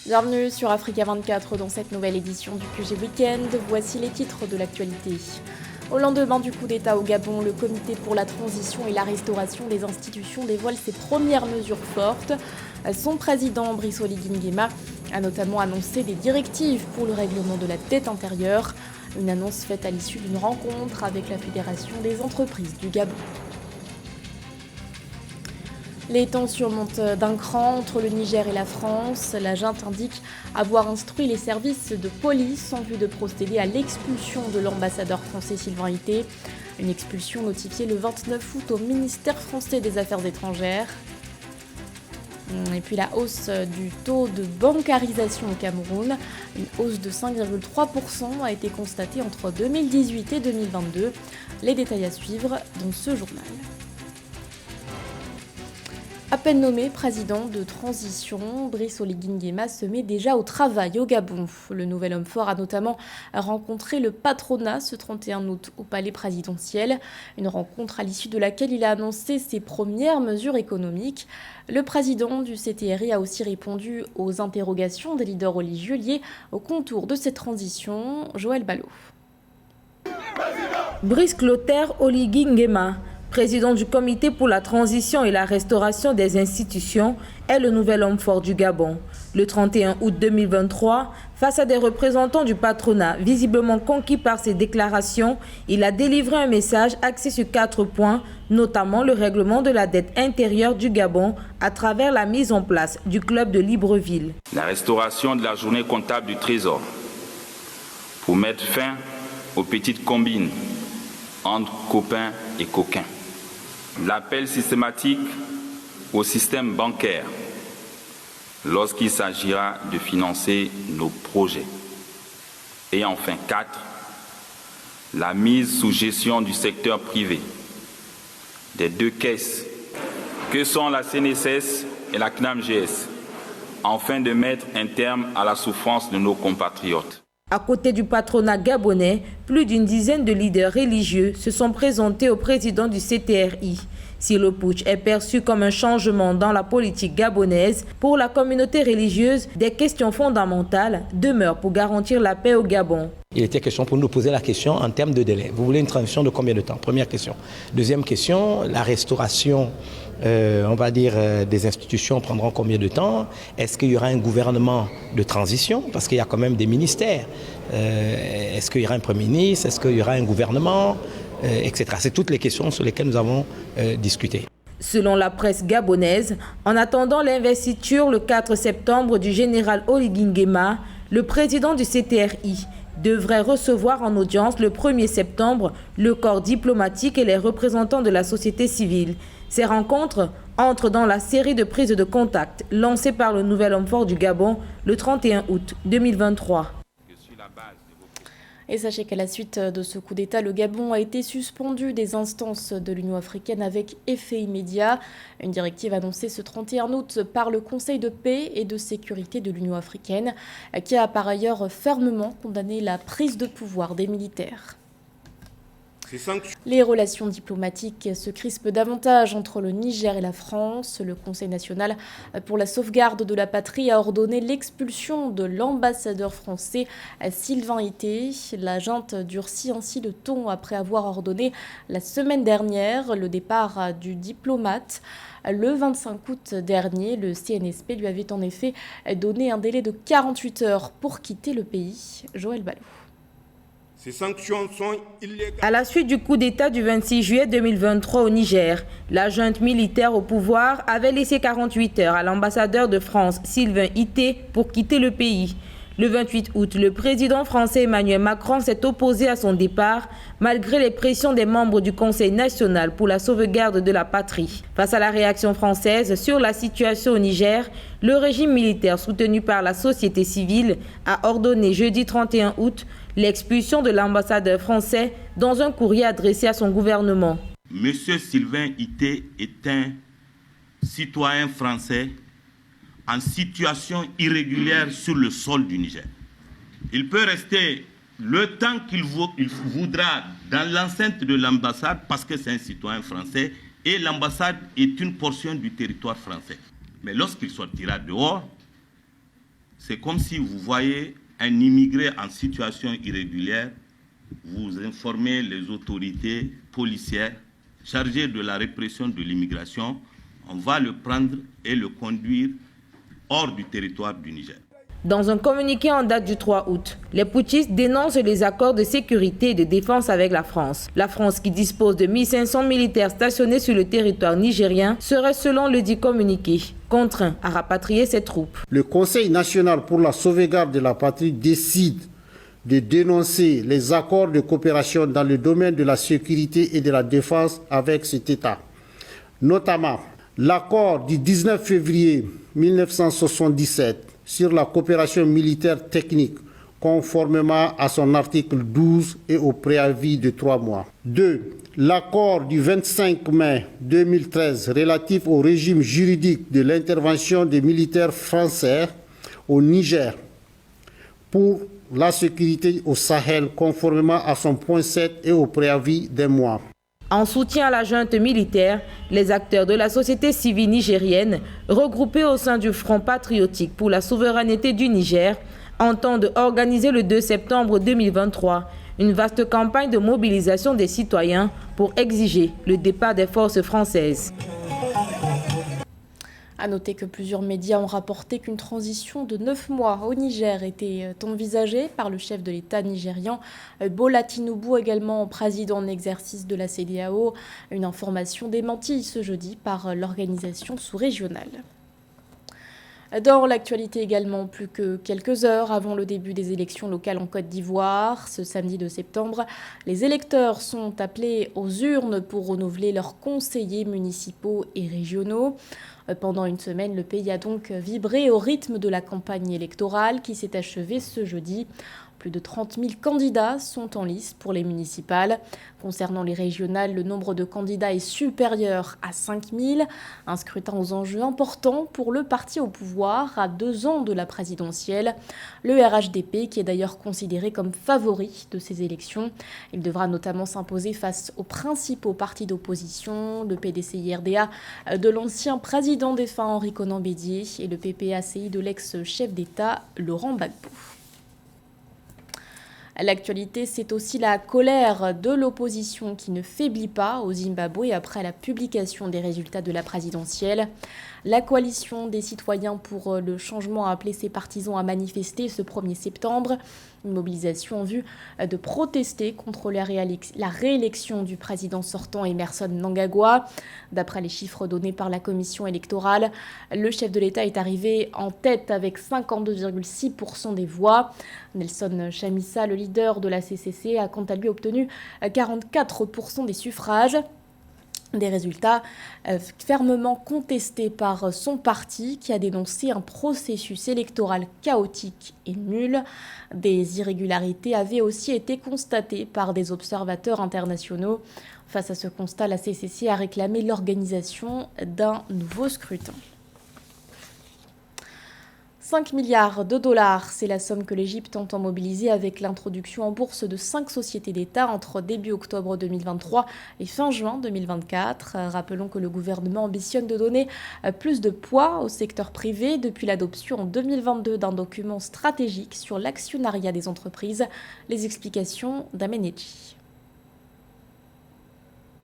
Bienvenue sur Africa 24 dans cette nouvelle édition du QG Weekend. Voici les titres de l'actualité. Au lendemain du coup d'État au Gabon, le Comité pour la transition et la restauration des institutions dévoile ses premières mesures fortes. Son président, Brice Oligui Nguema, a notamment annoncé des directives pour le règlement de la dette intérieure. Une annonce faite à l'issue d'une rencontre avec la Fédération des entreprises du Gabon. Les tensions montent d'un cran entre le Niger et la France. La junte indique avoir instruit les services de police en vue de procéder à l'expulsion de l'ambassadeur français Sylvain Ité. Une expulsion notifiée le 29 août au ministère français des Affaires étrangères. Et puis la hausse du taux de bancarisation au Cameroun. Une hausse de 5,3% a été constatée entre 2018 et 2022. Les détails à suivre dans ce journal. À peine nommé président de transition, Brice Oligui Nguema se met déjà au travail au Gabon. Le nouvel homme fort a notamment rencontré le patronat ce 31 août au palais présidentiel. Une rencontre à l'issue de laquelle il a annoncé ses premières mesures économiques. Le président du CTRI a aussi répondu aux interrogations des leaders religieux liés au contour de cette transition. Joël Ballot. Brice Clotaire Oligui Nguema, président du Comité pour la transition et la restauration des institutions, est le nouvel homme fort du Gabon. Le 31 août 2023, face à des représentants du patronat visiblement conquis par ses déclarations, il a délivré un message axé sur 4 points, notamment le règlement de la dette intérieure du Gabon à travers la mise en place du club de Libreville. La restauration de la journée comptable du Trésor pour mettre fin aux petites combines entre copains et coquins. L'appel systématique au système bancaire lorsqu'il s'agira de financer nos projets. Et enfin 4, la mise sous gestion du secteur privé des 2 caisses que sont la CNSS et la CNAMGS, afin de mettre un terme à la souffrance de nos compatriotes. À côté du patronat gabonais, plus d'une dizaine de leaders religieux se sont présentés au président du CTRI. Si le putsch est perçu comme un changement dans la politique gabonaise, pour la communauté religieuse, des questions fondamentales demeurent pour garantir la paix au Gabon. Il était question pour nous de poser la question en termes de délai. Vous voulez une transition de combien de temps? Première question. Deuxième question, la restauration des institutions prendront combien de temps? Est-ce qu'il y aura un gouvernement de transition? Parce qu'il y a quand même des ministères. Est-ce qu'il y aura un Premier ministre? Est-ce qu'il y aura un gouvernement? Etc. C'est toutes les questions sur lesquelles nous avons discuté. Selon la presse gabonaise, en attendant l'investiture le 4 septembre du général Oligui Nguema, le président du CTRI devrait recevoir en audience le 1er septembre le corps diplomatique et les représentants de la société civile. Ces rencontres entrent dans la série de prises de contact lancée par le nouvel homme fort du Gabon le 31 août 2023. Et sachez qu'à la suite de ce coup d'État, le Gabon a été suspendu des instances de l'Union africaine avec effet immédiat. Une directive annoncée ce 31 août par le Conseil de paix et de sécurité de l'Union africaine, qui a par ailleurs fermement condamné la prise de pouvoir des militaires. Les relations diplomatiques se crispent davantage entre le Niger et la France. Le Conseil national pour la sauvegarde de la patrie a ordonné l'expulsion de l'ambassadeur français Sylvain Ité. La junte durcit ainsi le ton après avoir ordonné la semaine dernière le départ du diplomate. Le 25 août dernier, le CNSP lui avait en effet donné un délai de 48 heures pour quitter le pays. Joël Ballot. Ces sanctions sont illégales. À la suite du coup d'État du 26 juillet 2023 au Niger, la junte militaire au pouvoir avait laissé 48 heures à l'ambassadeur de France, Sylvain Ité, pour quitter le pays. Le 28 août, le président français Emmanuel Macron s'est opposé à son départ, malgré les pressions des membres du Conseil national pour la sauvegarde de la patrie. Face à la réaction française sur la situation au Niger, le régime militaire soutenu par la société civile a ordonné jeudi 31 août l'expulsion de l'ambassadeur français dans un courrier adressé à son gouvernement. Monsieur Sylvain Ité est un citoyen français en situation irrégulière sur le sol du Niger. Il peut rester le temps qu'il voudra dans l'enceinte de l'ambassade parce que c'est un citoyen français et l'ambassade est une portion du territoire français. Mais lorsqu'il sortira dehors, c'est comme si vous voyez un immigré en situation irrégulière, vous informez les autorités policières chargées de la répression de l'immigration, on va le prendre et le conduire hors du territoire du Niger. Dans un communiqué en date du 3 août, les putschistes dénoncent les accords de sécurité et de défense avec la France. La France, qui dispose de 1500 militaires stationnés sur le territoire nigérien, serait, selon le dit communiqué, contraint à rapatrier ses troupes. Le Conseil national pour la sauvegarde de la patrie décide de dénoncer les accords de coopération dans le domaine de la sécurité et de la défense avec cet État. Notamment, l'accord du 19 février 1977 sur la coopération militaire technique, conformément à son article 12 et au préavis de 3 mois. 2. L'accord du 25 mai 2013 relatif au régime juridique de l'intervention des militaires français au Niger pour la sécurité au Sahel, conformément à son point 7 et au préavis d'1 mois. En soutien à la junte militaire, les acteurs de la société civile nigérienne, regroupés au sein du Front patriotique pour la souveraineté du Niger, entendent organiser le 2 septembre 2023 une vaste campagne de mobilisation des citoyens pour exiger le départ des forces françaises. À noter que plusieurs médias ont rapporté qu'une transition de 9 mois au Niger était envisagée par le chef de l'État nigérian, Bola Tinubu, également président en exercice de la CEDEAO. Une information démentie ce jeudi par l'organisation sous-régionale. Dans l'actualité également, plus que quelques heures avant le début des élections locales en Côte d'Ivoire, ce samedi 2 septembre, les électeurs sont appelés aux urnes pour renouveler leurs conseillers municipaux et régionaux. Pendant une semaine, le pays a donc vibré au rythme de la campagne électorale qui s'est achevée ce jeudi. Plus de 30 000 candidats sont en lice pour les municipales. Concernant les régionales, le nombre de candidats est supérieur à 5 000. Un scrutin aux enjeux importants pour le parti au pouvoir à 2 ans de la présidentielle. Le RHDP, qui est d'ailleurs considéré comme favori de ces élections. Il devra notamment s'imposer face aux principaux partis d'opposition, le PDCI-RDA de l'ancien président défunt Henri Konan Bédié et le PPACI de l'ex-chef d'État Laurent Gbagbo. L'actualité, c'est aussi la colère de l'opposition qui ne faiblit pas au Zimbabwe après la publication des résultats de la présidentielle. La coalition des citoyens pour le changement a appelé ses partisans à manifester ce 1er septembre. Une mobilisation en vue de protester contre la réélection du président sortant Emmerson Mnangagwa. D'après les chiffres donnés par la commission électorale, le chef de l'État est arrivé en tête avec 52,6% des voix. Nelson Chamisa, le leader de la CCC, a quant à lui obtenu 44% des suffrages. Des résultats fermement contestés par son parti qui a dénoncé un processus électoral chaotique et nul. Des irrégularités avaient aussi été constatées par des observateurs internationaux. Face à ce constat, la CCC a réclamé l'organisation d'un nouveau scrutin. 5 milliards de dollars, c'est la somme que l'Égypte entend mobiliser avec l'introduction en bourse de 5 sociétés d'État entre début octobre 2023 et fin juin 2024. Rappelons que le gouvernement ambitionne de donner plus de poids au secteur privé depuis l'adoption en 2022 d'un document stratégique sur l'actionnariat des entreprises. Les explications d'Amenechi.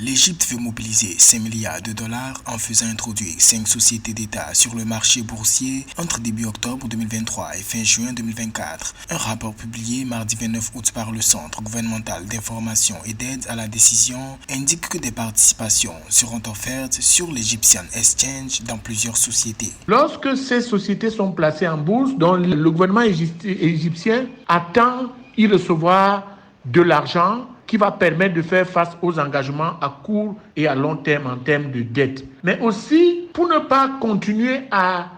L'Égypte veut mobiliser 5 milliards de dollars en faisant introduire 5 sociétés d'État sur le marché boursier entre début octobre 2023 et fin juin 2024. Un rapport publié mardi 29 août par le Centre gouvernemental d'information et d'aide à la décision indique que des participations seront offertes sur l'Egyptian Exchange dans plusieurs sociétés. Lorsque ces sociétés sont placées en bourse, dont le gouvernement égyptien attend y recevoir de l'argent qui va permettre de faire face aux engagements à court et à long terme en termes de dette. Mais aussi, pour ne pas continuer à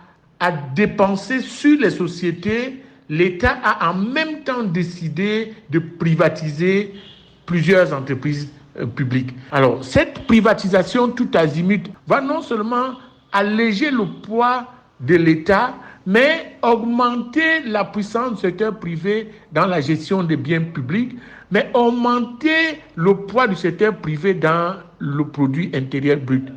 dépenser sur les sociétés, l'État a en même temps décidé de privatiser plusieurs entreprises publiques. Alors, cette privatisation tout azimut va non seulement alléger le poids de l'État, mais augmenter la puissance du secteur privé dans la gestion des biens publics, mais augmenter le poids du secteur privé dans le produit intérieur brut.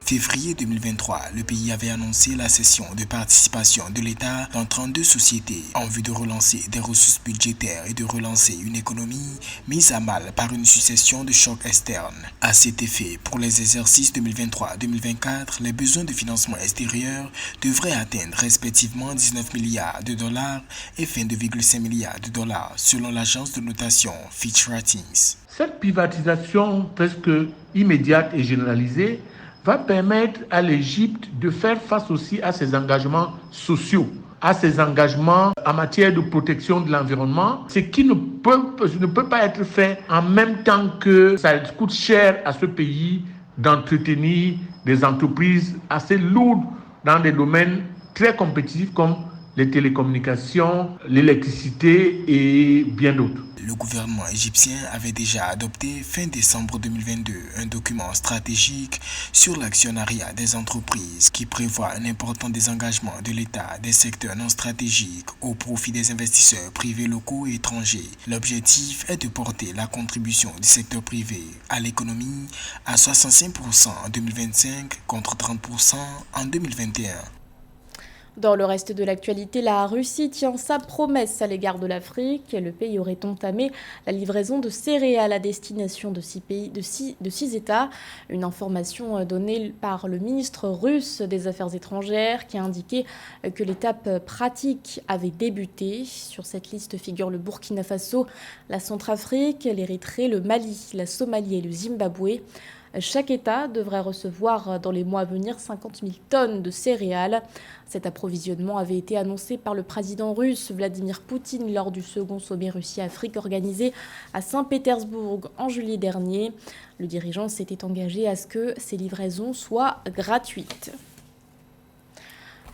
Février 2023, le pays avait annoncé la cession de participation de l'État dans 32 sociétés en vue de relancer des ressources budgétaires et de relancer une économie mise à mal par une succession de chocs externes. À cet effet, pour les exercices 2023-2024, les besoins de financement extérieur devraient atteindre respectivement 19 milliards de dollars et 22,5 milliards de dollars selon l'agence de notation Fitch Ratings. Cette privatisation presque immédiate et généralisée va permettre à l'Égypte de faire face aussi à ses engagements sociaux, à ses engagements en matière de protection de l'environnement, ce qui ne peut pas être fait en même temps que ça coûte cher à ce pays d'entretenir des entreprises assez lourdes dans des domaines très compétitifs comme les télécommunications, l'électricité et bien d'autres. Le gouvernement égyptien avait déjà adopté fin décembre 2022 un document stratégique sur l'actionnariat des entreprises qui prévoit un important désengagement de l'État des secteurs non stratégiques au profit des investisseurs privés locaux et étrangers. L'objectif est de porter la contribution du secteur privé à l'économie à 65% en 2025 contre 30% en 2021. Dans le reste de l'actualité, la Russie tient sa promesse à l'égard de l'Afrique. Le pays aurait entamé la livraison de céréales à destination de 6 États. Une information donnée par le ministre russe des Affaires étrangères qui a indiqué que l'étape pratique avait débuté. Sur cette liste figurent le Burkina Faso, la Centrafrique, l'Érythrée, le Mali, la Somalie et le Zimbabwe. Chaque État devrait recevoir dans les mois à venir 50 000 tonnes de céréales. Cet approvisionnement avait été annoncé par le président russe Vladimir Poutine lors du second sommet Russie-Afrique organisé à Saint-Pétersbourg en juillet dernier. Le dirigeant s'était engagé à ce que ces livraisons soient gratuites.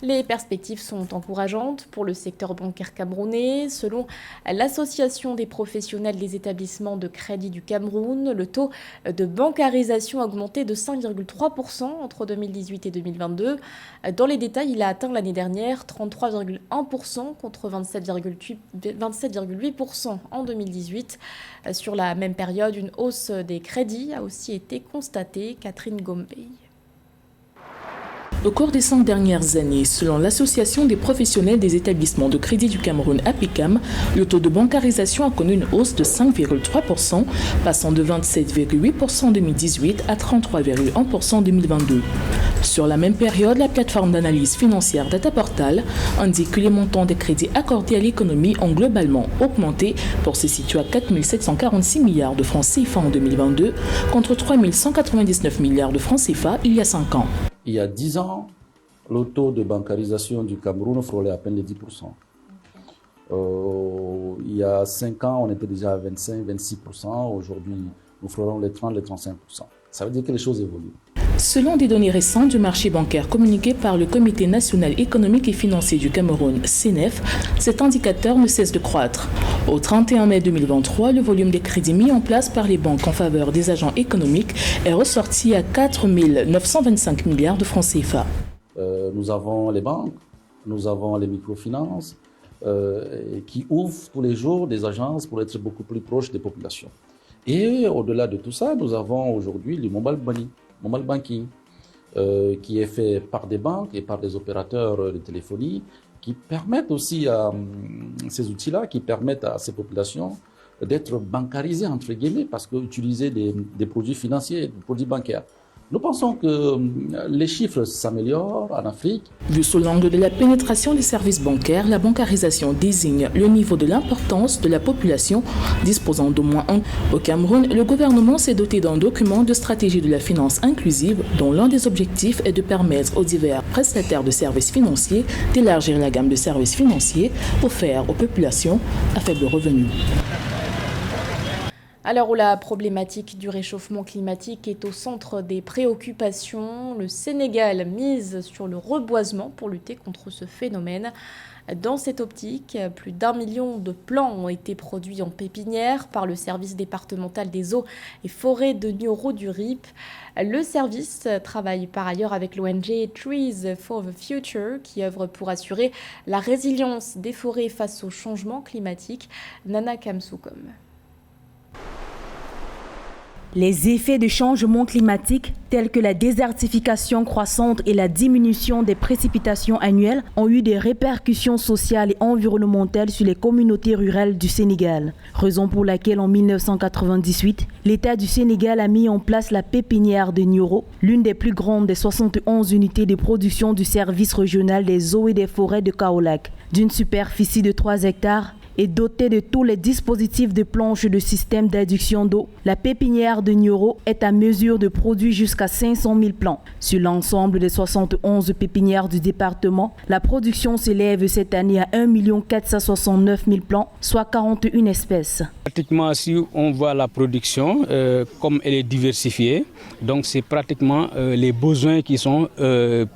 Les perspectives sont encourageantes pour le secteur bancaire camerounais. Selon l'Association des professionnels des établissements de crédit du Cameroun, le taux de bancarisation a augmenté de 5,3% entre 2018 et 2022. Dans les détails, il a atteint l'année dernière 33,1% contre 27,8% en 2018. Sur la même période, une hausse des crédits a aussi été constatée. Catherine Gombey. Au cours des 5 dernières années, selon l'Association des professionnels des établissements de crédit du Cameroun, APICAM, le taux de bancarisation a connu une hausse de 5,3%, passant de 27,8% en 2018 à 33,1% en 2022. Sur la même période, la plateforme d'analyse financière Dataportal indique que les montants des crédits accordés à l'économie ont globalement augmenté pour se situer à 4 746 milliards de francs CFA en 2022 contre 3 199 milliards de francs CFA il y a 5 ans. Il y a 10 ans, le taux de bancarisation du Cameroun frôlait à peine les 10%. Il y a 5 ans, on était déjà à 25-26%. Aujourd'hui, nous frôlons les 30, les 35%. Ça veut dire que les choses évoluent. Selon des données récentes du marché bancaire communiquées par le Comité national économique et financier du Cameroun, CNEF, cet indicateur ne cesse de croître. Au 31 mai 2023, le volume des crédits mis en place par les banques en faveur des agents économiques est ressorti à 4 925 milliards de francs CFA. Nous avons les banques, nous avons les microfinances qui ouvrent tous les jours des agences pour être beaucoup plus proches des populations. Et au-delà de tout ça, nous avons aujourd'hui le mobile banking, qui est fait par des banques et par des opérateurs de téléphonie, qui permettent aussi à ces outils-là, qui permettent à ces populations d'être bancarisées, entre guillemets, parce qu'utiliser des produits financiers, des produits bancaires. Nous pensons que les chiffres s'améliorent en Afrique. Vu sous l'angle de la pénétration des services bancaires, la bancarisation désigne le niveau de l'importance de la population disposant d'au moins un. Au Cameroun, le gouvernement s'est doté d'un document de stratégie de la finance inclusive dont l'un des objectifs est de permettre aux divers prestataires de services financiers d'élargir la gamme de services financiers offerts aux populations à faible revenu. À l'heure où la problématique du réchauffement climatique est au centre des préoccupations, le Sénégal mise sur le reboisement pour lutter contre ce phénomène. Dans cette optique, plus d'1 million de plants ont été produits en pépinière par le service départemental des eaux et forêts de Nioro du RIP. Le service travaille par ailleurs avec l'ONG Trees for the Future qui œuvre pour assurer la résilience des forêts face au changement climatique. Nana Kamsoukom. Les effets de changement climatique, tels que la désertification croissante et la diminution des précipitations annuelles, ont eu des répercussions sociales et environnementales sur les communautés rurales du Sénégal. Raison pour laquelle, en 1998, l'État du Sénégal a mis en place la pépinière de Nioro, l'une des plus grandes des 71 unités de production du service régional des eaux et des forêts de Kaolack. D'une superficie de 3 hectares, et dotée de tous les dispositifs de planche de système d'adduction d'eau, la pépinière de Nioro est à mesure de produire jusqu'à 500 000 plants. Sur l'ensemble des 71 pépinières du département, la production s'élève cette année à 1 469 000 plants, soit 41 espèces. Pratiquement, si on voit la production, comme elle est diversifiée, donc c'est pratiquement les besoins qui sont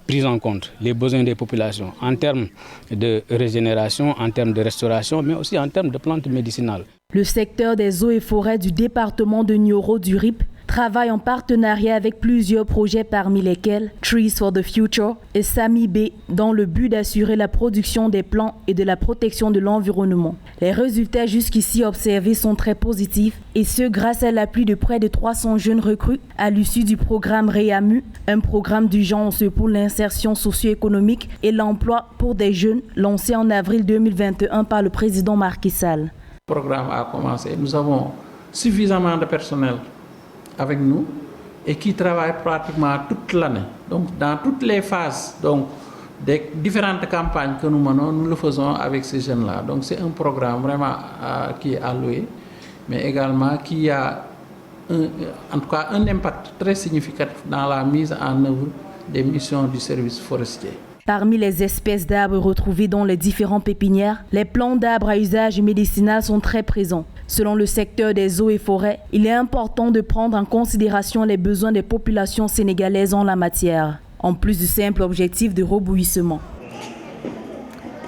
pris en compte, les besoins des populations, en termes de régénération, en termes de restauration, mais aussi en termes de plantes médicinales. Le secteur des eaux et forêts du département de Nioro du RIP travaille en partenariat avec plusieurs projets parmi lesquels Trees for the Future et Sami B dans le but d'assurer la production des plants et de la protection de l'environnement. Les résultats jusqu'ici observés sont très positifs et ce grâce à l'appui de près de 300 jeunes recrues à l'issue du programme REAMU, un programme d'urgence pour l'insertion socio-économique et l'emploi pour des jeunes lancé en avril 2021 par le président Macky Sall. Le programme a commencé. Nous avons suffisamment de personnel avec nous et qui travaillent pratiquement toute l'année. Donc dans toutes les phases des différentes campagnes que nous menons, nous le faisons avec ces jeunes-là. Donc c'est un programme vraiment qui est alloué, mais également qui a en tout cas un impact très significatif dans la mise en œuvre des missions du service forestier. Parmi les espèces d'arbres retrouvées dans les différentes pépinières, les plants d'arbres à usage médicinal sont très présents. Selon le secteur des eaux et forêts, il est important de prendre en considération les besoins des populations sénégalaises en la matière, en plus du simple objectif de rebouillissement.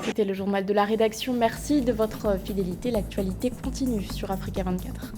C'était le journal de la rédaction. Merci de votre fidélité. L'actualité continue sur Africa 24.